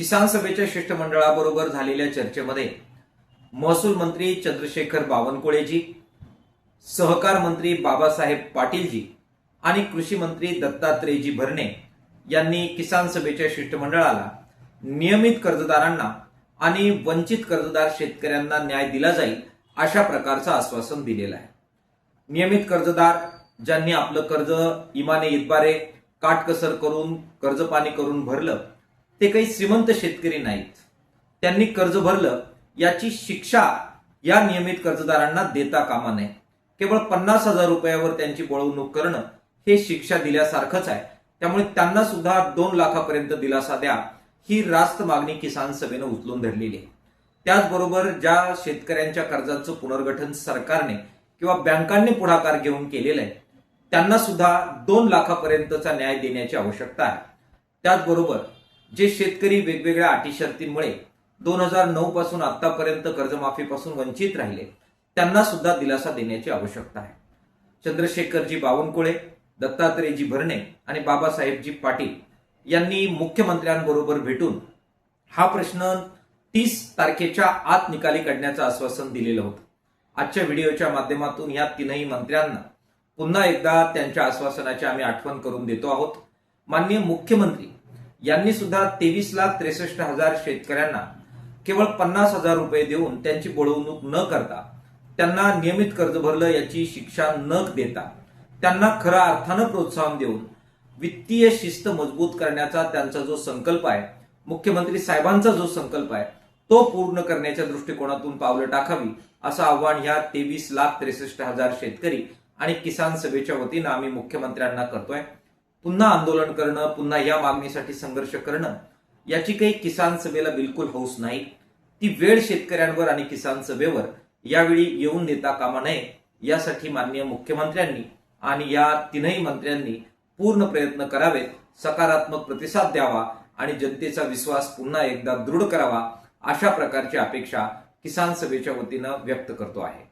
किसान सभेच्या शिष्टमंडळाबरोबर झालेल्या चर्चेमध्ये महसूल मंत्री चंद्रशेखर बावनकुळेजी, सहकार मंत्री बाबासाहेब पाटीलजी आणि कृषी मंत्री दत्तात्रेयजी भरणे यांनी किसान सभेच्या शिष्टमंडळाला नियमित कर्जदारांना आणि वंचित कर्जदार शेतकऱ्यांना न्याय दिला जाईल अशा प्रकारचं आश्वासन दिलेलं आहे। नियमित कर्जदार ज्यांनी आपलं कर्ज इमाने इतबारे काटकसर करून कर्जपानी करून भरलं ते काही श्रीमंत शेतकरी नाहीत। त्यांनी कर्ज भरलं याची शिक्षा या नियमित कर्जदारांना देता कामा नये। केवळ 50,000 रुपयावर त्यांची बळवणूक करणं हे शिक्षा दिल्यासारखंच आहे। त्यामुळे त्यांना सुद्धा 2 लाखापर्यंत दिलासा द्या ही रास्त मागणी किसान सभेनं उचलून धरलेली आहे। त्याचबरोबर ज्या शेतकऱ्यांच्या कर्जाचं पुनर्गठन सरकारने किंवा बँकांनी पुढाकार घेऊन केलेलं आहे त्यांना सुद्धा 2 लाखापर्यंतचा न्याय देण्याची आवश्यकता आहे। त्याचबरोबर जे शेतकरी वेगवेगळ्या अटी शर्तींमुळे 2009 पासून आतापर्यंत कर्जमाफीपासून वंचित राहिले त्यांना सुद्धा दिलासा देण्याची आवश्यकता आहे। चंद्रशेखरजी बावनकुळे, दत्तात्रेयजी भरणे आणि बाबासाहेबजी पाटील यांनी मुख्यमंत्र्यांबरोबर भेटून हा प्रश्न 30 तारखेच्या आत निकाली काढण्याचं आश्वासन दिलेलं होतं। आजच्या व्हिडिओच्या माध्यमातून या तीनही मंत्र्यांना पुन्हा एकदा त्यांच्या आश्वासनाची आम्ही आठवण करून देतो आहोत। माननीय मुख्यमंत्री यांनी सुद्धा 23,63,000 शेतकऱ्यांना केवळ 50,000 रुपये देऊन त्यांची बळवणूक न करता त्यांना नियमित कर्ज भरलं याची शिक्षा न देता त्यांना खऱ्या अर्थानं प्रोत्साहन देऊन वित्तीय शिस्त मजबूत करण्याचा त्यांचा जो संकल्प आहे, मुख्यमंत्री साहेबांचा जो संकल्प आहे तो पूर्ण करण्याच्या दृष्टिकोनातून पावलं टाकावी असं आव्हान ह्या 23,63,000 शेतकरी आणि किसान सभेच्या वतीनं आम्ही मुख्यमंत्र्यांना करतोय। पुन्हा आंदोलन करणं, पुन्हा या मागणीसाठी संघर्ष करणं याची काही किसान सभेला बिलकुल हौस नाही। ती वेळ शेतकऱ्यांवर आणि किसान सभेवर यावेळी येऊन देता कामा नये यासाठी माननीय मुख्यमंत्र्यांनी आणि या तीनही मंत्र्यांनी पूर्ण प्रयत्न करावेत, सकारात्मक प्रतिसाद द्यावा आणि जनतेचा विश्वास पुन्हा एकदा दृढ करावा अशा प्रकारची अपेक्षा किसान सभेच्या वतीनं व्यक्त करतो आहे।